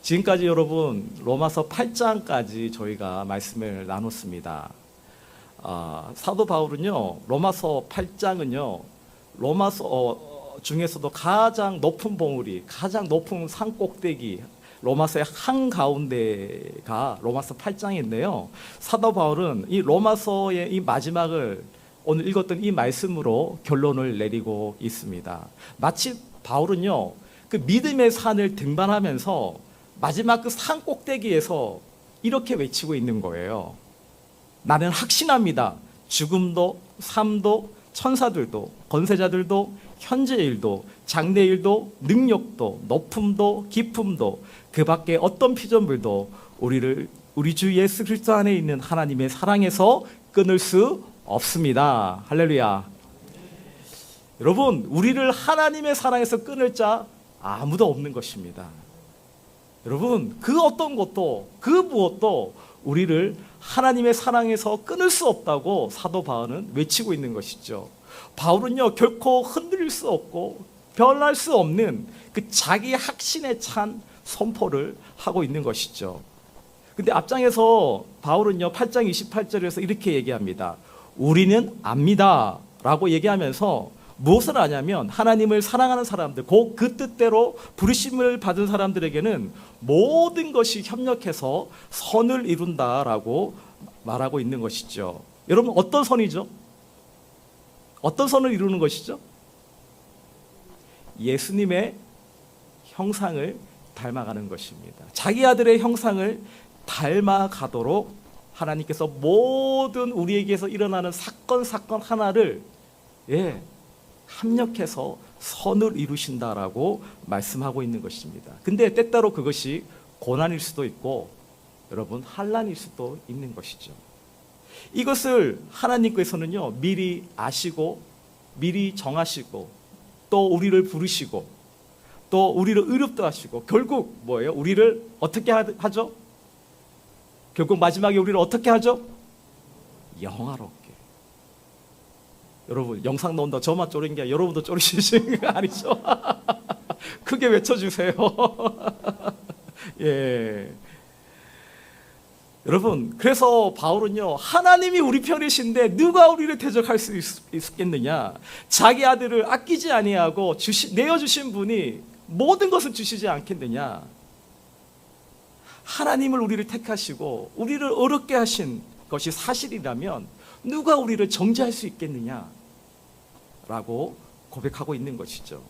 지금까지 여러분 로마서 8장까지 저희가 말씀을 나눴습니다. 사도 바울은요, 로마서 8장은요, 로마서 중에서도 가장 높은 봉우리, 가장 높은 산 꼭대기, 로마서의 한가운데가 로마서 8장인데요. 사도 바울은 이 로마서의 이 마지막을 오늘 읽었던 이 말씀으로 결론을 내리고 있습니다. 마치 바울은요, 그 믿음의 산을 등반하면서 마지막 그 산 꼭대기에서 이렇게 외치고 있는 거예요. 나는 확신합니다. 죽음도 삶도 천사들도 권세자들도 현재일도 장래일도 능력도 높음도 깊음도 그 밖에 어떤 피조물도 우리를 우리 주 예수 그리스도 안에 있는 하나님의 사랑에서 끊을 수 없습니다. 할렐루야. 여러분, 우리를 하나님의 사랑에서 끊을 자 아무도 없는 것입니다. 여러분, 그 어떤 것도 그 무엇도 우리를 하나님의 사랑에서 끊을 수 없다고 사도 바울은 외치고 있는 것이죠. 바울은요, 결코 흔들릴 수 없고 변할 수 없는 그 자기 확신에 찬 선포를 하고 있는 것이죠. 근데 앞장에서 바울은요, 8장 28절에서 이렇게 얘기합니다. 우리는 압니다 라고 얘기하면서 무엇을 하냐면 하나님을 사랑하는 사람들, 곧 그 뜻대로 부르심을 받은 사람들에게는 모든 것이 협력해서 선을 이룬다라고 말하고 있는 것이죠. 여러분, 어떤 선이죠? 어떤 선을 이루는 것이죠? 예수님의 형상을 닮아가는 것입니다. 자기 아들의 형상을 닮아가도록 하나님께서 모든 우리에게서 일어나는 사건 하나를 합력해서 선을 이루신다라고 말씀하고 있는 것입니다. 근데 때때로 그것이 고난일 수도 있고 여러분 환난일 수도 있는 것이죠. 이것을 하나님께서는요, 미리 아시고 미리 정하시고 또 우리를 부르시고 또 우리를 의롭다 하시고 결국 뭐예요? 우리를 어떻게 하죠? 결국 마지막에 우리를 어떻게 하죠? 영화롭게. 여러분, 영상 나온다 저만 쪼린 게 여러분도 쪼리시는 거 아니죠? 크게 외쳐주세요. 예. 여러분, 그래서 바울은요, 하나님이 우리 편이신데 누가 우리를 대적할 수 있겠느냐? 자기 아들을 아끼지 아니하고 내어주신 분이 모든 것을 주시지 않겠느냐? 하나님을 우리를 택하시고 우리를 어렵게 하신 것이 사실이라면 누가 우리를 정죄할 수 있겠느냐? 라고 고백하고 있는 것이죠.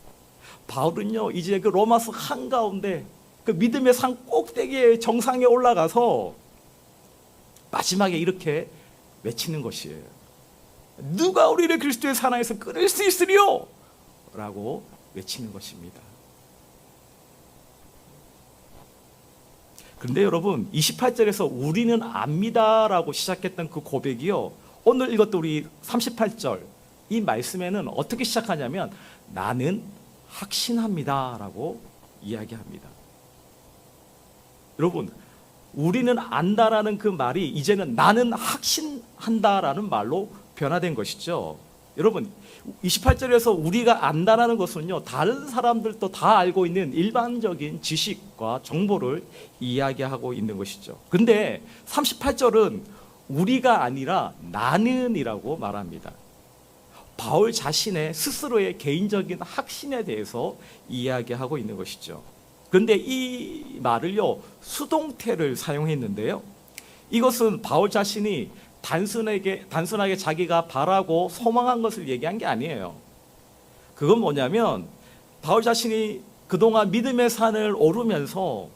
바울은요, 이제 그 로마서 한가운데 그 믿음의 산 꼭대기의 정상에 올라가서 마지막에 이렇게 외치는 것이에요. 누가 우리를 그리스도의 사랑에서 끊을 수 있으리요? 라고 외치는 것입니다. 그런데 여러분, 28절에서 우리는 압니다라고 시작했던 그 고백이요, 오늘 읽었던 우리 38절 이 말씀에는 어떻게 시작하냐면 나는 확신합니다라고 이야기합니다. 여러분, 우리는 안다라는 그 말이 이제는 나는 확신한다라는 말로 변화된 것이죠. 여러분, 28절에서 우리가 안다라는 것은요, 다른 사람들도 다 알고 있는 일반적인 지식과 정보를 이야기하고 있는 것이죠. 근데 38절은 우리가 아니라 나는이라고 말합니다. 바울 자신의 스스로의 개인적인 확신에 대해서 이야기하고 있는 것이죠. 그런데 이 말을요, 수동태를 사용했는데요, 이것은 바울 자신이 단순하게 자기가 바라고 소망한 것을 얘기한 게 아니에요. 그건 뭐냐면 바울 자신이 그동안 믿음의 산을 오르면서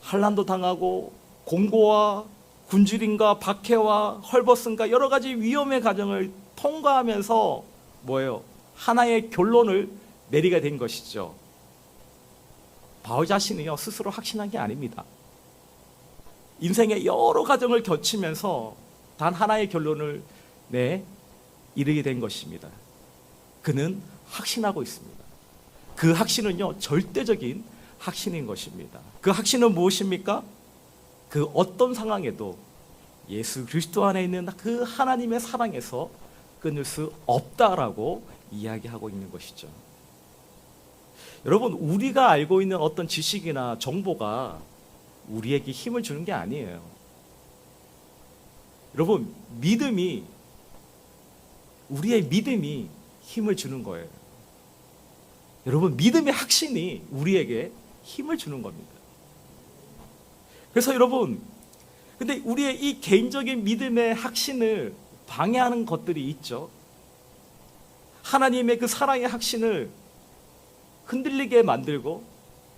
환난도 당하고 공고와 굶주림과 박해와 헐벗음과 여러 가지 위험의 과정을 통과하면서 뭐예요? 하나의 결론을 내리게 된 것이죠. 바울 자신이요, 스스로 확신한 게 아닙니다. 인생의 여러 과정을 거치면서 단 하나의 결론을 이르게 된 것입니다. 그는 확신하고 있습니다. 그 확신은요, 절대적인 확신인 것입니다. 그 확신은 무엇입니까? 그 어떤 상황에도 예수 그리스도 안에 있는 그 하나님의 사랑에서 끊을 수 없다라고 이야기하고 있는 것이죠. 여러분, 우리가 알고 있는 어떤 지식이나 정보가 우리에게 힘을 주는 게 아니에요. 여러분, 우리의 믿음이 힘을 주는 거예요. 여러분, 믿음의 확신이 우리에게 힘을 주는 겁니다. 그래서 여러분, 근데 우리의 이 개인적인 믿음의 확신을 방해하는 것들이 있죠. 하나님의 그 사랑의 확신을 흔들리게 만들고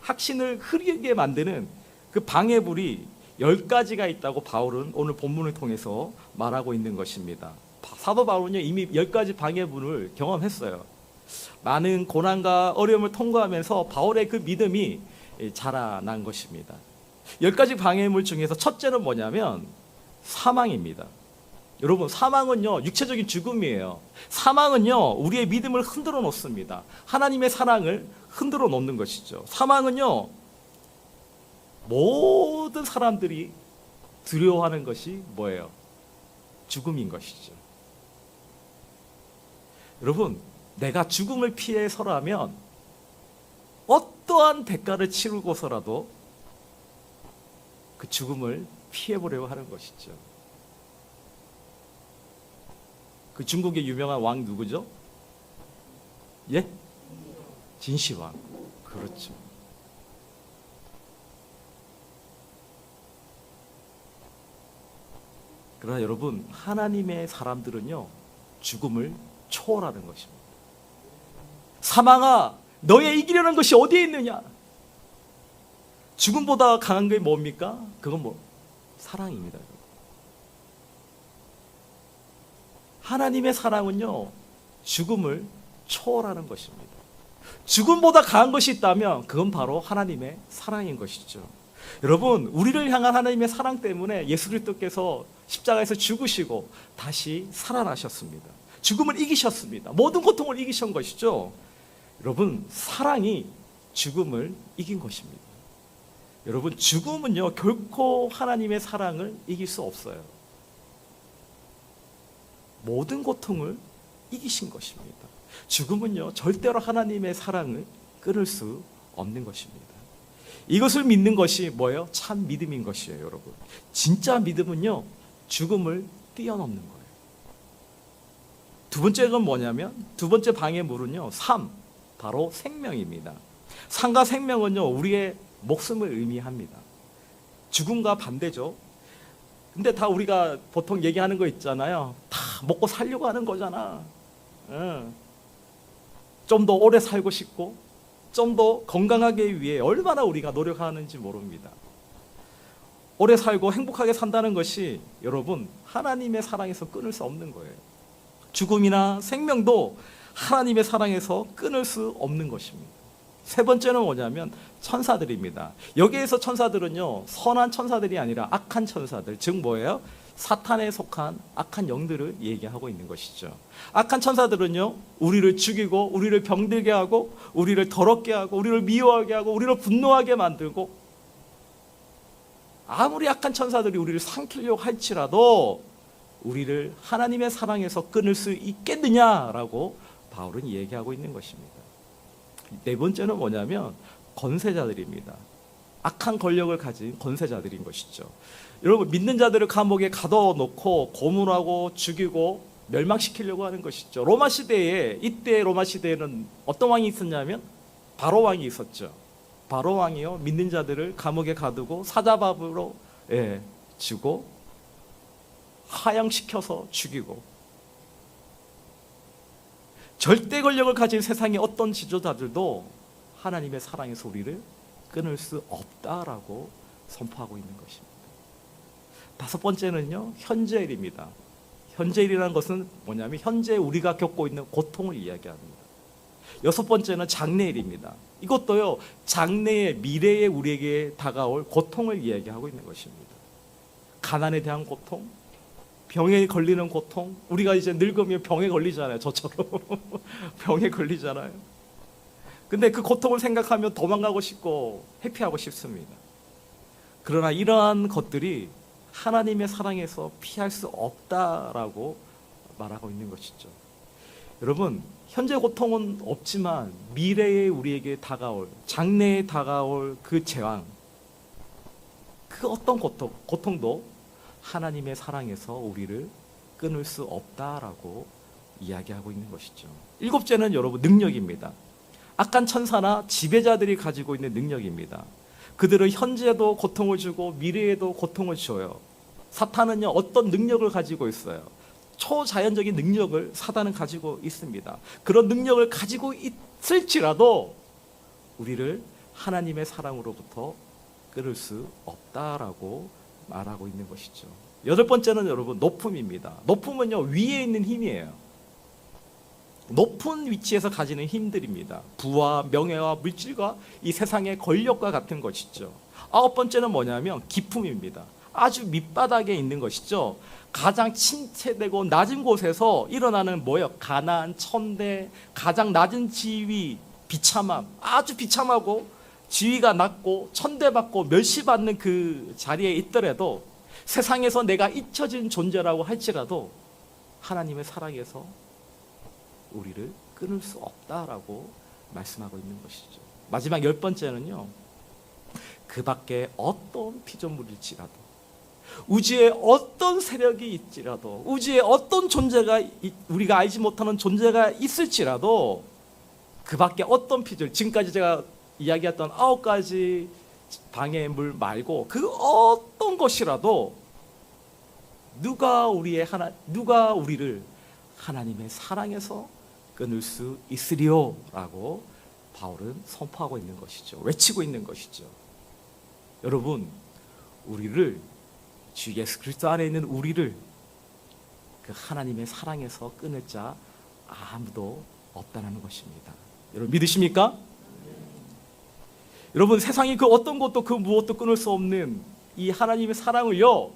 확신을 흐리게 만드는 그 방해물이 10가지가 있다고 바울은 오늘 본문을 통해서 말하고 있는 것입니다. 사도 바울은요, 이미 10가지 방해물을 경험했어요. 많은 고난과 어려움을 통과하면서 바울의 그 믿음이 자라난 것입니다. 10가지 방해물 중에서 첫째는 뭐냐면 사망입니다. 여러분, 사망은요, 육체적인 죽음이에요. 사망은요, 우리의 믿음을 흔들어 놓습니다. 하나님의 사랑을 흔들어 놓는 것이죠. 사망은요, 모든 사람들이 두려워하는 것이 뭐예요? 죽음인 것이죠. 여러분, 내가 죽음을 피해서라면 어떠한 대가를 치르고서라도 그 죽음을 피해보려고 하는 것이죠. 그 중국의 유명한 왕 누구죠? 예? 진시황. 그렇죠. 그러나 여러분, 하나님의 사람들은요, 죽음을 초월하는 것입니다. 사망아, 너의 이기려는 것이 어디에 있느냐? 죽음보다 강한 게 뭡니까? 그건 사랑입니다. 하나님의 사랑은요, 죽음을 초월하는 것입니다. 죽음보다 강한 것이 있다면 그건 바로 하나님의 사랑인 것이죠. 여러분, 우리를 향한 하나님의 사랑 때문에 예수 그리스도께서 십자가에서 죽으시고 다시 살아나셨습니다. 죽음을 이기셨습니다. 모든 고통을 이기신 것이죠. 여러분, 사랑이 죽음을 이긴 것입니다. 여러분, 죽음은요, 결코 하나님의 사랑을 이길 수 없어요. 모든 고통을 이기신 것입니다. 죽음은요, 절대로 하나님의 사랑을 끊을 수 없는 것입니다. 이것을 믿는 것이 뭐예요? 참 믿음인 것이에요, 여러분. 진짜 믿음은요, 죽음을 뛰어넘는 거예요. 두 번째가 뭐냐면, 두 번째 방해물은요, 삶, 바로 생명입니다. 삶과 생명은요, 우리의 목숨을 의미합니다. 죽음과 반대죠. 근데 다 우리가 보통 얘기하는 거 있잖아요. 다 먹고 살려고 하는 거잖아. 좀 더 오래 살고 싶고 좀 더 건강하기 위해 얼마나 우리가 노력하는지 모릅니다. 오래 살고 행복하게 산다는 것이 여러분, 하나님의 사랑에서 끊을 수 없는 거예요. 죽음이나 생명도 하나님의 사랑에서 끊을 수 없는 것입니다. 세 번째는 뭐냐면 천사들입니다. 여기에서 천사들은요, 선한 천사들이 아니라 악한 천사들, 즉 뭐예요? 사탄에 속한 악한 영들을 얘기하고 있는 것이죠. 악한 천사들은요, 우리를 죽이고 우리를 병들게 하고 우리를 더럽게 하고 우리를 미워하게 하고 우리를 분노하게 만들고, 아무리 악한 천사들이 우리를 삼키려고 할지라도 우리를 하나님의 사랑에서 끊을 수 있겠느냐라고 바울은 얘기하고 있는 것입니다. 네 번째는 뭐냐면 권세자들입니다. 악한 권력을 가진 권세자들인 것이죠. 여러분, 믿는 자들을 감옥에 가둬놓고 고문하고 죽이고 멸망시키려고 하는 것이죠. 로마 시대에, 이때 로마 시대에는 어떤 왕이 있었냐면 바로 왕이 있었죠. 바로 왕이요, 믿는 자들을 감옥에 가두고 사자밥으로 주고 하향시켜서 죽이고, 절대 권력을 가진 세상의 어떤 지도자들도 하나님의 사랑에서 우리를 끊을 수 없다라고 선포하고 있는 것입니다. 다섯 번째는요, 현재일입니다. 현재일이라는 것은 뭐냐면 현재 우리가 겪고 있는 고통을 이야기합니다. 여섯 번째는 장래일입니다. 이것도요, 장래의 미래에 우리에게 다가올 고통을 이야기하고 있는 것입니다. 가난에 대한 고통, 병에 걸리는 고통, 우리가 이제 늙으면 병에 걸리잖아요. 저처럼 병에 걸리잖아요. 근데 그 고통을 생각하면 도망가고 싶고 회피하고 싶습니다. 그러나 이러한 것들이 하나님의 사랑에서 피할 수 없다라고 말하고 있는 것이죠. 여러분, 현재 고통은 없지만 미래에 우리에게 다가올, 장래에 다가올 그 재앙, 그 어떤 고통도 하나님의 사랑에서 우리를 끊을 수 없다라고 이야기하고 있는 것이죠. 일곱째는 여러분 능력입니다. 악한 천사나 지배자들이 가지고 있는 능력입니다. 그들은 현재도 고통을 주고 미래에도 고통을 줘요. 사탄은요, 어떤 능력을 가지고 있어요? 초자연적인 능력을 사단은 가지고 있습니다. 그런 능력을 가지고 있을지라도 우리를 하나님의 사랑으로부터 끊을 수 없다라고 말하고 있는 것이죠. 여덟 번째는 여러분 높음입니다. 높음은요, 위에 있는 힘이에요. 높은 위치에서 가지는 힘들입니다. 부와 명예와 물질과 이 세상의 권력과 같은 것이죠. 아홉 번째는 뭐냐면 기품입니다. 아주 밑바닥에 있는 것이죠. 가장 침체되고 낮은 곳에서 일어나는 뭐예요? 가난, 천대, 가장 낮은 지위, 비참함, 아주 비참하고 지위가 낮고 천대받고 멸시받는 그 자리에 있더라도, 세상에서 내가 잊혀진 존재라고 할지라도 하나님의 사랑에서 우리를 끊을 수 없다라고 말씀하고 있는 것이죠. 마지막 열 번째는요, 그 밖에 어떤 피조물일지라도, 우주에 어떤 세력이 있지라도, 우주에 어떤 존재가 우리가 알지 못하는 존재가 있을지라도, 그 밖에 어떤 피조물, 지금까지 제가 이야기했던 9가지 방해물 말고 그 어떤 것이라도 누가 우리를 하나님의 사랑에서 끊을 수 있으리요 라고 바울은 선포하고 있는 것이죠. 외치고 있는 것이죠. 여러분, 우리를, 주 예수 그리스도 안에 있는 우리를 그 하나님의 사랑에서 끊을 자 아무도 없다는 것입니다. 여러분 믿으십니까? 여러분, 세상이 그 어떤 것도 그 무엇도 끊을 수 없는 이 하나님의 사랑을요,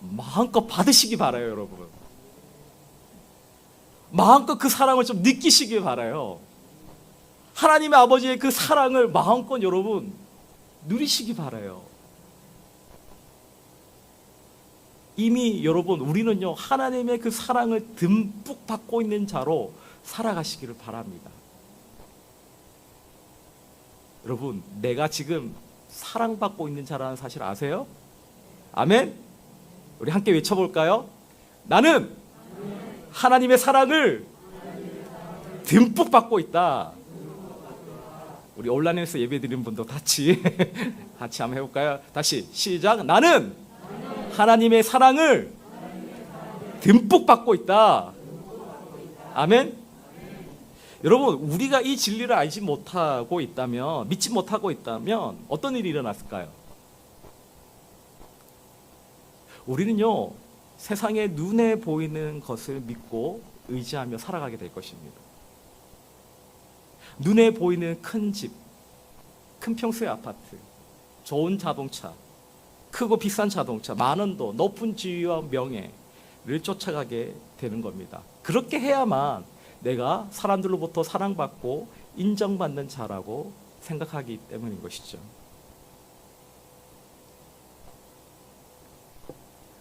마음껏 받으시기 바라요. 여러분, 마음껏 그 사랑을 좀 느끼시기 바라요. 하나님의 아버지의 그 사랑을 마음껏 여러분 누리시기 바라요. 이미 여러분, 우리는요, 하나님의 그 사랑을 듬뿍 받고 있는 자로 살아가시기를 바랍니다. 여러분, 내가 지금 사랑받고 있는 자라는 사실 아세요? 아멘? 우리 함께 외쳐볼까요? 나는 하나님의 사랑을 듬뿍 받고 있다. 우리 온라인에서 예배드리는 분도 같이 한번 해볼까요? 다시 시작. 나는 하나님의 사랑을 듬뿍 받고 있다. 아멘? 여러분, 우리가 이 진리를 알지 못하고 있다면, 믿지 못하고 있다면 어떤 일이 일어났을까요? 우리는요, 세상에 눈에 보이는 것을 믿고 의지하며 살아가게 될 것입니다. 눈에 보이는 큰 집, 큰 평수의 아파트, 좋은 자동차, 크고 비싼 자동차, 많은 돈, 높은 지위와 명예를 쫓아가게 되는 겁니다. 그렇게 해야만 내가 사람들로부터 사랑받고 인정받는 자라고 생각하기 때문인 것이죠.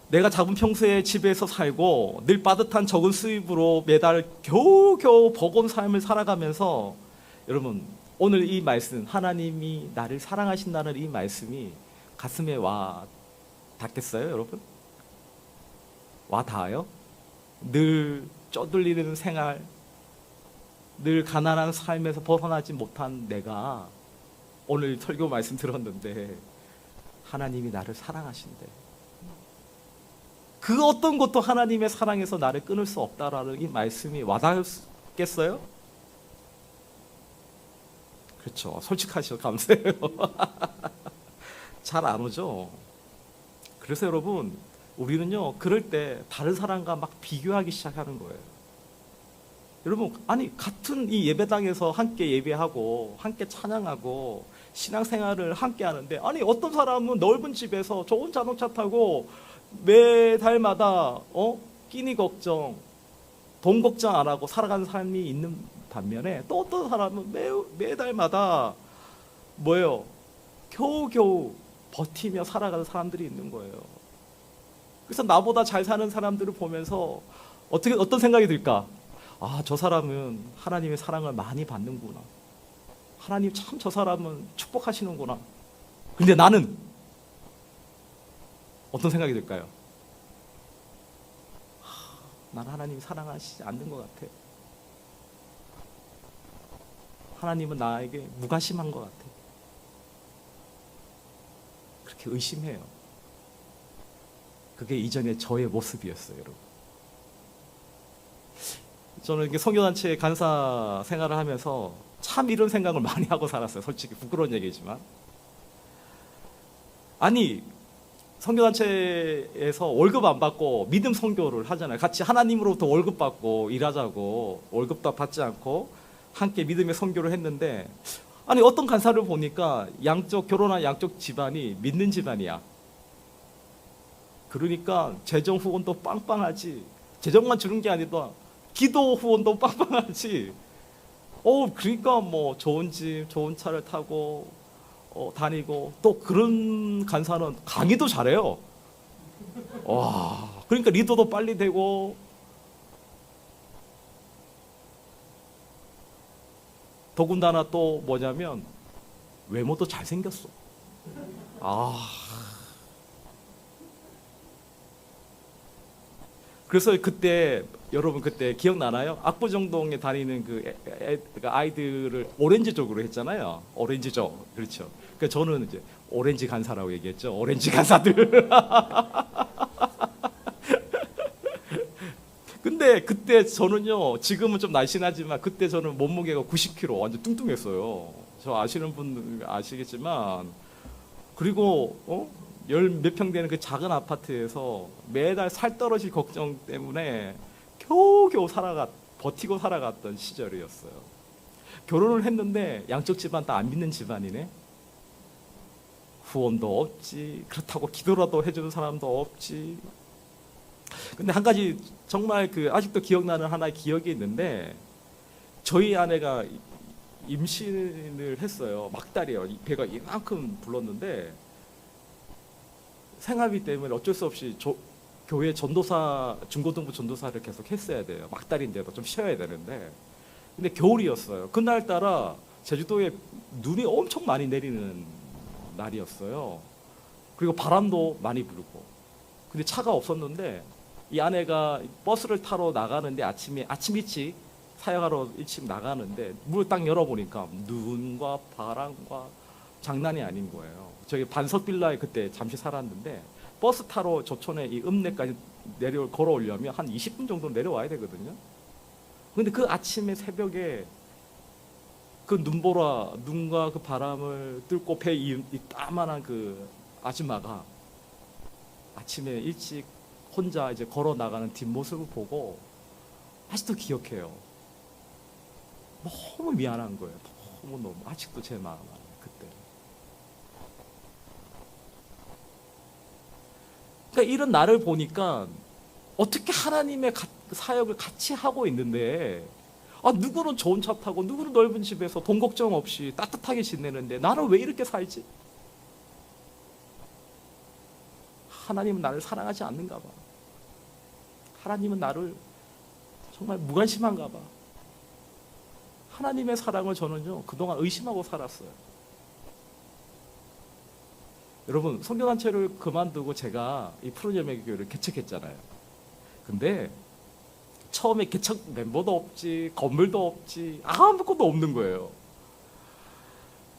내가 작은 평수의 집에서 살고 늘 빠듯한 적은 수입으로 매달 겨우겨우 버거운 삶을 살아가면서, 여러분, 오늘 이 말씀, 하나님이 나를 사랑하신다는 이 말씀이 가슴에 와 닿겠어요, 여러분? 와 닿아요? 늘 쪼들리는 생활, 늘 가난한 삶에서 벗어나지 못한 내가 오늘 설교 말씀 들었는데 하나님이 나를 사랑하신대. 그 어떤 것도 하나님의 사랑에서 나를 끊을 수 없다라는 이 말씀이 와닿겠어요? 그렇죠. 솔직하셔 감사해요. 잘 안 오죠. 그래서 여러분, 우리는요, 그럴 때 다른 사람과 막 비교하기 시작하는 거예요. 여러분, 아니, 같은 이 예배당에서 함께 예배하고 함께 찬양하고 신앙생활을 함께 하는데, 아니, 어떤 사람은 넓은 집에서 좋은 자동차 타고 매달마다 끼니 걱정, 돈 걱정 안 하고 살아가는 삶이 있는 반면에, 또 어떤 사람은 매달마다 뭐예요? 겨우겨우 버티며 살아가는 사람들이 있는 거예요. 그래서 나보다 잘 사는 사람들을 보면서 어떤 생각이 들까? 아, 저 사람은 하나님의 사랑을 많이 받는구나. 하나님 참 저 사람은 축복하시는구나. 근데 나는 어떤 생각이 들까요? 난 하나님 사랑하시지 않는 것 같아. 하나님은 나에게 무관심한 것 같아. 그렇게 의심해요. 그게 이전에 저의 모습이었어요, 여러분. 저는 이렇게 선교단체 간사 생활을 하면서 참 이런 생각을 많이 하고 살았어요. 솔직히 부끄러운 얘기지만. 아니, 선교단체에서 월급 안 받고 믿음 선교를 하잖아요. 같이 하나님으로부터 월급 받고 일하자고, 월급도 받지 않고 함께 믿음의 선교를 했는데, 아니 어떤 간사를 보니까 결혼한 양쪽 집안이 믿는 집안이야. 그러니까 재정 후원도 빵빵하지. 재정만 주는 게 아니라 기도 후원도 빵빵하지. 그러니까 뭐 좋은 집, 좋은 차를 타고 다니고, 또 그런 간사는 강의도 잘해요. 와, 그러니까 리더도 빨리 되고, 더군다나 또 뭐냐면 외모도 잘생겼어. 아, 그래서 그때 여러분 그때 기억나나요? 압구정동에 다니는 그 아이들을 오렌지족으로 했잖아요. 오렌지족, 그렇죠. 그러니까 저는 이제 오렌지 간사라고 얘기했죠. 오렌지 간사들. 근데 그때 저는요, 지금은 좀 날씬하지만 그때 저는 몸무게가 90kg, 완전 뚱뚱했어요. 저 아시는 분들 아시겠지만, 그리고 열 몇 평 되는 그 작은 아파트에서 매달 살 떨어질 걱정 때문에 겨우겨우 버티고 살아갔던 시절이었어요. 결혼을 했는데 양쪽 집안 다 안 믿는 집안이네. 후원도 없지, 그렇다고 기도라도 해주는 사람도 없지. 근데 한 가지 정말 아직도 기억나는 하나의 기억이 있는데, 저희 아내가 임신을 했어요. 막달이에요. 배가 이만큼 불렀는데 생활비 때문에 어쩔 수 없이 교회 전도사, 중고등부 전도사를 계속 했어야 돼요. 막달인데도 좀 쉬어야 되는데. 근데 겨울이었어요. 그날따라 제주도에 눈이 엄청 많이 내리는 날이었어요. 그리고 바람도 많이 불고. 근데 차가 없었는데 이 아내가 버스를 타러 나가는데 아침 일찍 사역하러 일찍 나가는데 문을 딱 열어보니까 눈과 바람과 장난이 아닌 거예요. 저기 반석 빌라에 그때 잠시 살았는데 버스 타러 조촌에 이 읍내까지 걸어오려면 한 20분 정도 내려와야 되거든요. 근데 그 아침에 새벽에 그 눈과 그 바람을 뚫고 이 따만한 그 아줌마가 아침에 일찍 혼자 이제 걸어 나가는 뒷모습을 보고 아직도 기억해요. 너무 미안한 거예요. 너무 아직도 제 마음 안에 그때. 그러니까 이런 나를 보니까 어떻게 하나님의 사역을 같이 하고 있는데, 누구는 좋은 차 타고 누구는 넓은 집에서 돈 걱정 없이 따뜻하게 지내는데 나는 왜 이렇게 살지? 하나님은 나를 사랑하지 않는가 봐. 하나님은 나를 정말 무관심한가 봐. 하나님의 사랑을 저는요, 그동안 의심하고 살았어요. 여러분, 선교단체를 그만두고 제가 이 푸른열매 교회를 개척했잖아요. 근데 처음에 개척 멤버도 없지, 건물도 없지, 아무것도 없는 거예요.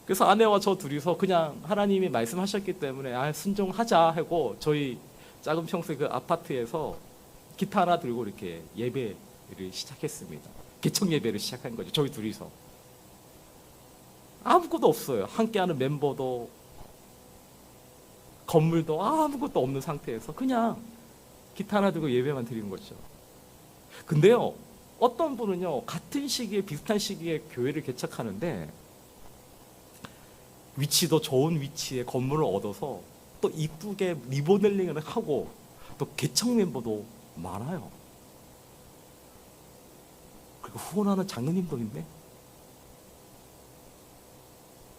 그래서 아내와 저 둘이서 그냥 하나님이 말씀하셨기 때문에 순종하자 하고 저희 작은 평소에 그 아파트에서 기타 하나 들고 이렇게 예배를 시작했습니다. 개척 예배를 시작한 거죠. 저희 둘이서. 아무것도 없어요. 함께하는 멤버도 건물도 아무것도 없는 상태에서 그냥 기타 하나 들고 예배만 드리는 거죠. 근데요, 어떤 분은요, 같은 시기에 비슷한 시기에 교회를 개척하는데 위치도 좋은 위치에 건물을 얻어서 또 이쁘게 리모델링을 하고 또 개척 멤버도 많아요. 그리고 후원하는 장로님도 있네.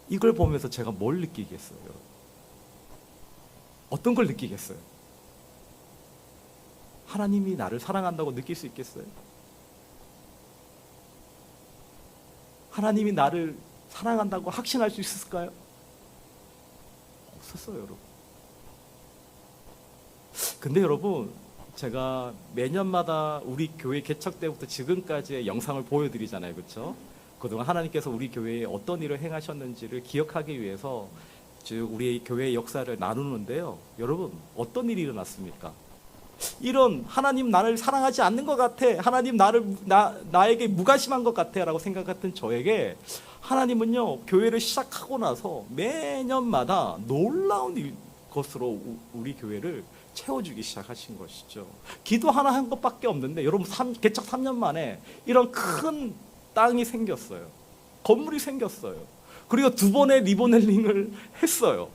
이걸 보면서 제가 뭘 느끼겠어요? 어떤 걸 느끼겠어요? 하나님이 나를 사랑한다고 느낄 수 있겠어요? 하나님이 나를 사랑한다고 확신할 수 있었을까요? 없었어요, 여러분. 근데 여러분, 제가 매년마다 우리 교회 개척 때부터 지금까지의 영상을 보여드리잖아요, 그렇죠? 그동안 하나님께서 우리 교회에 어떤 일을 행하셨는지를 기억하기 위해서 즉 우리 교회의 역사를 나누는데요. 여러분, 어떤 일이 일어났습니까? 이런 하나님 나를 사랑하지 않는 것 같아, 하나님 나에게 무관심한 것 같아라고 생각했던 저에게 하나님은요, 교회를 시작하고 나서 매년마다 놀라운 것으로 우리 교회를 채워주기 시작하신 것이죠. 기도 하나 한 것밖에 없는데 여러분, 개척 3년 만에 이런 큰 땅이 생겼어요. 건물이 생겼어요. 그리고 2번의 리보넬링을 했어요.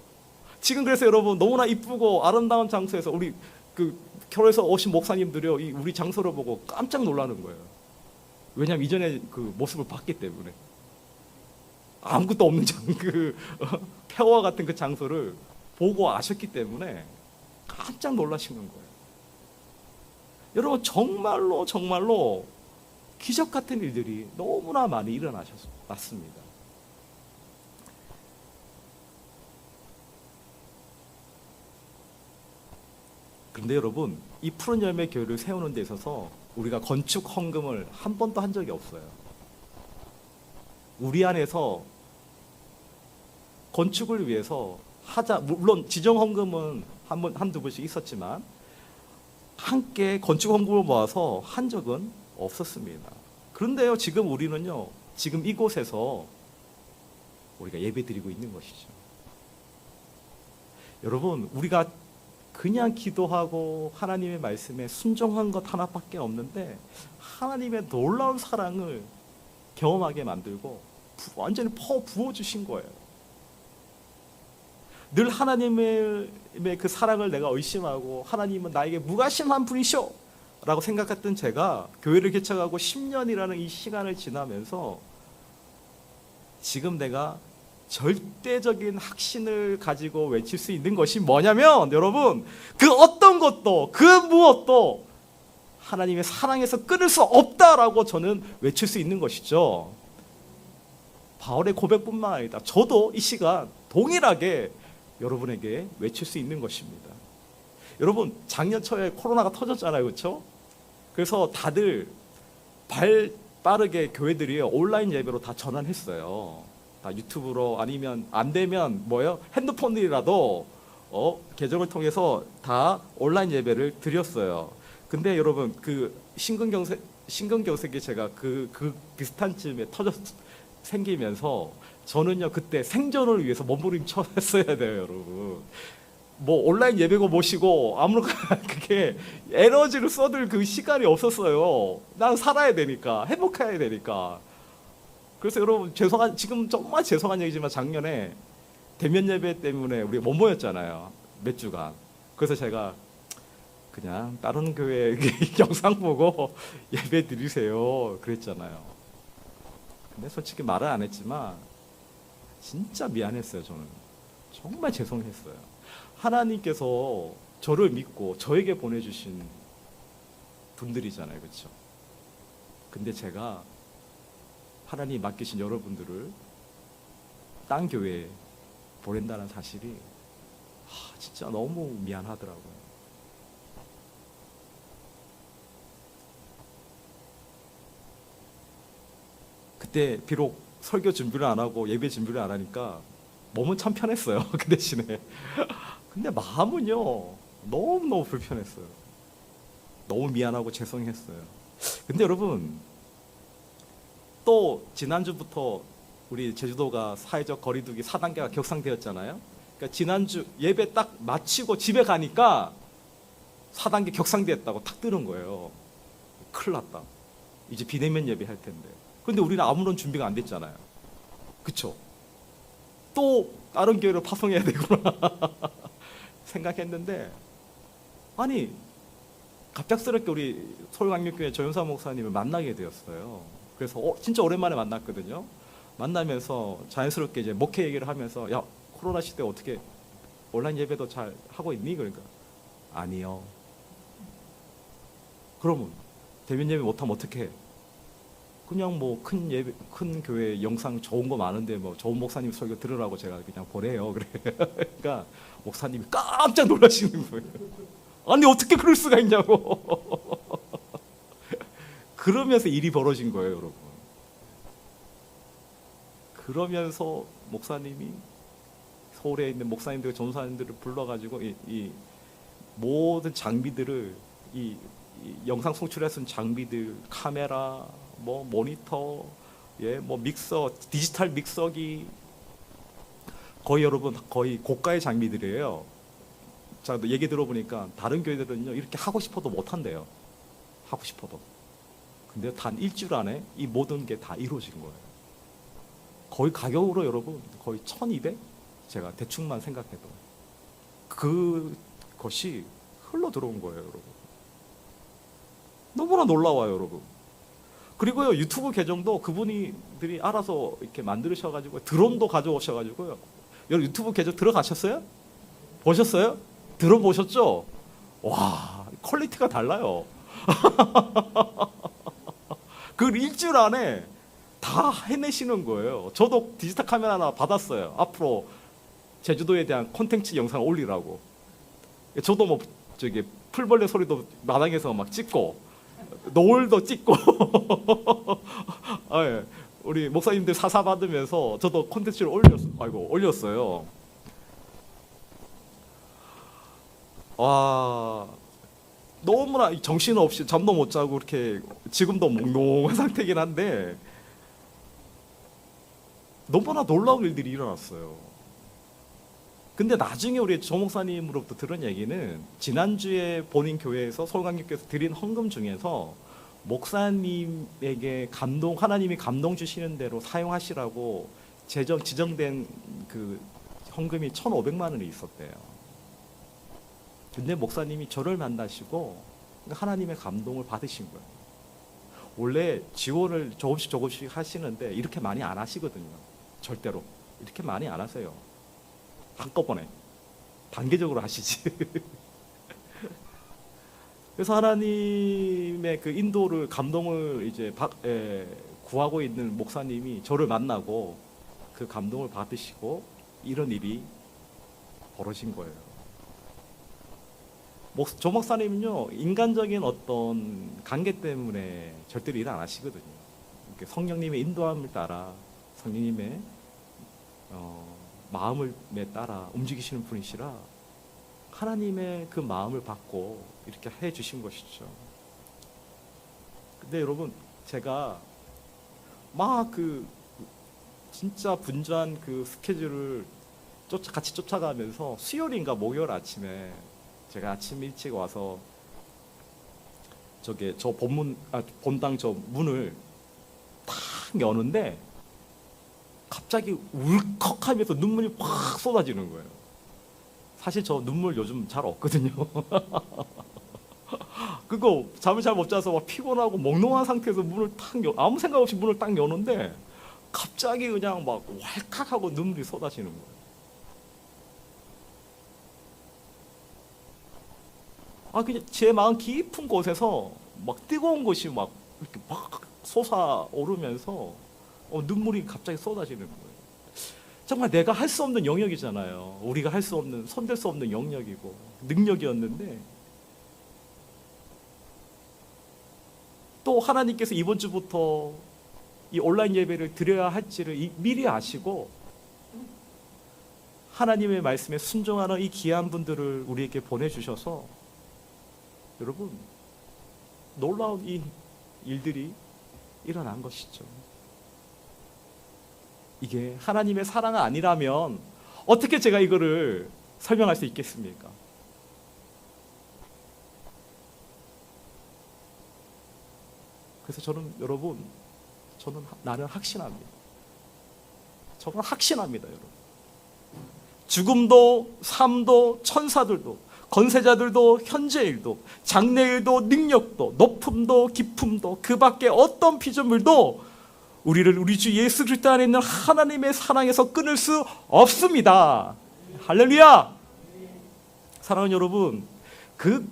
지금 그래서 여러분, 너무나 이쁘고 아름다운 장소에서 우리 교회에서 오신 목사님들이요, 우리 장소를 보고 깜짝 놀라는 거예요. 왜냐하면 이전에 그 모습을 봤기 때문에. 아무것도 없는 폐허와 같은 그 장소를 보고 아셨기 때문에 깜짝 놀라시는 거예요. 여러분, 정말로 기적 같은 일들이 너무나 많이 일어났습니다. 그런데 여러분, 이 푸른 열매 교회를 세우는 데 있어서 우리가 건축 헌금을 한 번도 한 적이 없어요. 우리 안에서 건축을 위해서 물론 지정 헌금은 한두 번씩 있었지만 함께 건축 헌금을 모아서 한 적은 없었습니다. 그런데요, 지금 우리는요, 지금 이곳에서 우리가 예배 드리고 있는 것이죠. 여러분, 우리가 그냥 기도하고 하나님의 말씀에 순종한 것 하나밖에 없는데 하나님의 놀라운 사랑을 경험하게 만들고 완전히 부어주신 거예요. 늘 하나님의 그 사랑을 내가 의심하고 하나님은 나에게 무관심한 분이셔 라고 생각했던 제가 교회를 개척하고 10년이라는 이 시간을 지나면서 지금 내가 절대적인 확신을 가지고 외칠 수 있는 것이 뭐냐면, 여러분, 그 어떤 것도 그 무엇도 하나님의 사랑에서 끊을 수 없다라고 저는 외칠 수 있는 것이죠. 바울의 고백뿐만 아니다, 저도 이 시간 동일하게 여러분에게 외칠 수 있는 것입니다. 여러분, 작년 초에 코로나가 터졌잖아요, 그렇죠? 그래서 다들 빠르게 교회들이 온라인 예배로 다 전환했어요. 다 유튜브로, 아니면 안 되면 핸드폰이라도 계정을 통해서 다 온라인 예배를 드렸어요. 근데 여러분, 그 심근경색이 제가 그 비슷한 쯤에 생기면서 저는요, 그때 생존을 위해서 몸부림쳐했어야 돼요, 여러분. 뭐 온라인 예배고 뭐시고 아무렇게나 그게 에너지를 쏟을 그 시간이 없었어요. 난 살아야 되니까, 행복해야 되니까. 그래서 여러분, 지금 정말 죄송한 얘기지만 작년에 대면 예배 때문에 우리 못 모였잖아요, 몇 주간. 그래서 제가 그냥 다른 교회 영상 보고 예배 드리세요 그랬잖아요. 근데 솔직히 말은 안 했지만 진짜 미안했어요. 저는 정말 죄송했어요. 하나님께서 저를 믿고 저에게 보내주신 분들이잖아요, 그렇죠? 근데 제가 하나님 맡기신 여러분들을 딴 교회에 보낸다는 사실이 진짜 너무 미안하더라고요. 그때 비록 설교 준비를 안 하고 예배 준비를 안 하니까 몸은 참 편했어요. 그 대신에. 근데 마음은요, 너무너무 불편했어요. 너무 미안하고 죄송했어요. 근데 여러분, 또 지난주부터 우리 제주도가 사회적 거리두기 4단계가 격상되었잖아요. 그러니까 지난주 예배 딱 마치고 집에 가니까 4단계 격상됐다고 탁 뜨는 거예요. 큰일 났다, 이제 비대면 예배 할 텐데. 근데 우리는 아무런 준비가 안 됐잖아요, 그쵸? 또 다른 교회로 파송해야 되구나 생각했는데, 아니 갑작스럽게 우리 서울광역교회 조윤사 목사님을 만나게 되었어요. 그래서 진짜 오랜만에 만났거든요. 만나면서 자연스럽게 이제 목회 얘기를 하면서, 야, 코로나 시대 어떻게 온라인 예배도 잘 하고 있니? 그러니까 아니요. 그러면 대면 예배 못하면 어떻게 해? 그냥 뭐 큰 예배, 큰 교회 영상 좋은 거 많은데 뭐 좋은 목사님 설교 들으라고 제가 그냥 보내요. 그래. 그러니까 목사님이 깜짝 놀라시는 거예요. 아니 어떻게 그럴 수가 있냐고. 그러면서 일이 벌어진 거예요, 여러분. 그러면서 목사님이 서울에 있는 목사님들, 전사님들을 불러가지고 이 모든 장비들을 이 영상 송출할 수 있는 장비들, 카메라, 뭐 모니터, 뭐 믹서, 디지털 믹서기, 거의 여러분 거의 고가의 장비들이에요. 자, 얘기 들어보니까 다른 교회들은요 이렇게 하고 싶어도 못 한대요. 하고 싶어도. 근데 단 일주일 안에 이 모든 게 다 이루어진 거예요. 거의 가격으로 여러분 거의 1200? 제가 대충만 생각해도 그것이 흘러 들어온 거예요, 여러분. 너무나 놀라워요, 여러분. 그리고요 유튜브 계정도 그분들이 알아서 이렇게 만드셔가지고 드론도 가져오셔가지고요. 여러분 유튜브 계정 들어가셨어요? 보셨어요? 들어보셨죠? 와, 퀄리티가 달라요. 그 일주일 안에 다 해내시는 거예요. 저도 디지털 카메라 하나 받았어요. 앞으로 제주도에 대한 콘텐츠 영상을 올리라고. 저도 뭐 저기 풀벌레 소리도 마당에서 막 찍고 노을도 찍고 아, 예. 우리 목사님들 사사 받으면서 저도 콘텐츠를 올렸어요. 와, 너무나 정신없이 잠도 못 자고 이렇게 지금도 몽롱한 상태긴 한데 너무나 놀라운 일들이 일어났어요. 근데 나중에 우리 조 목사님으로부터 들은 얘기는 지난주에 본인 교회에서 서울강력교회에서 드린 헌금 중에서 목사님에게 하나님이 감동 주시는 대로 사용하시라고 지정된 그 헌금이 1,500만 원이 있었대요. 근데 목사님이 저를 만나시고 하나님의 감동을 받으신 거예요. 원래 지원을 조금씩 하시는데 이렇게 많이 안 하시거든요. 절대로 이렇게 많이 안 하세요. 한꺼번에 단계적으로 하시지. 그래서 하나님의 그 인도를 감동을 이제 구하고 있는 목사님이 저를 만나고 그 감동을 받으시고 이런 일이 벌어진 거예요. 조 목사님은요 인간적인 어떤 관계 때문에 절대로 일 안 하시거든요. 성령님의 인도함을 따라 성령님의 마음을 따라 움직이시는 분이시라 하나님의 그 마음을 받고 이렇게 해 주신 것이죠. 근데 여러분 제가 막 그 진짜 분주한 그 스케줄을 같이 쫓아가면서 수요일인가 목요일 아침에 제가 아침 일찍 와서 저 본당 저 문을 탁 여는데 갑자기 울컥하면서 눈물이 확 쏟아지는 거예요. 사실 저 눈물 요즘 잘 없거든요. 그거 잠을 잘 못 자서 막 피곤하고 몽롱한 상태에서 아무 생각 없이 문을 딱 여는데 갑자기 그냥 막 왈칵하고 눈물이 쏟아지는 거예요. 그냥 제 마음 깊은 곳에서 막 뜨거운 것이 막 이렇게 막 솟아오르면서 눈물이 갑자기 쏟아지는 거예요. 정말 내가 할 수 없는 영역이잖아요. 우리가 할 수 없는, 손댈 수 없는 영역이고 능력이었는데 또 하나님께서 이번 주부터 이 온라인 예배를 드려야 할지를 미리 아시고 하나님의 말씀에 순종하는 이 귀한 분들을 우리에게 보내주셔서 여러분 놀라운 이 일들이 일어난 것이죠. 이게 하나님의 사랑 아니라면 어떻게 제가 이거를 설명할 수 있겠습니까? 그래서 나는 확신합니다. 저는 확신합니다, 여러분. 죽음도 삶도 천사들도 건세자들도 현재일도 장래일도 능력도 높음도 깊음도 그 밖에 어떤 피조물도 우리를 우리 주 예수 그리스도 안에 있는 하나님의 사랑에서 끊을 수 없습니다. 할렐루야. 사랑하는 여러분, 그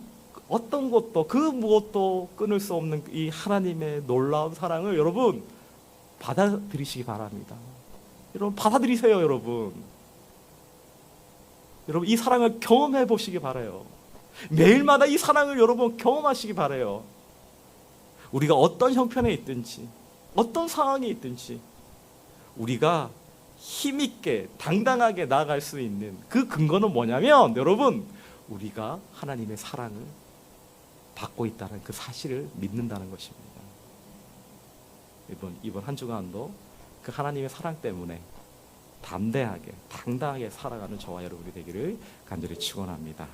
어떤 것도 그 무엇도 끊을 수 없는 이 하나님의 놀라운 사랑을 여러분 받아들이시기 바랍니다. 여러분 받아들이세요, 여러분. 여러분 이 사랑을 경험해 보시기 바라요. 매일마다 이 사랑을 여러분 경험하시기 바라요. 우리가 어떤 형편에 있든지 어떤 상황에 있든지 우리가 힘있게 당당하게 나아갈 수 있는 그 근거는 뭐냐면 여러분 우리가 하나님의 사랑을 받고 있다는 그 사실을 믿는다는 것입니다. 이번 한 주간도 그 하나님의 사랑 때문에 담대하게 당당하게 살아가는 저와 여러분이 되기를 간절히 축원합니다.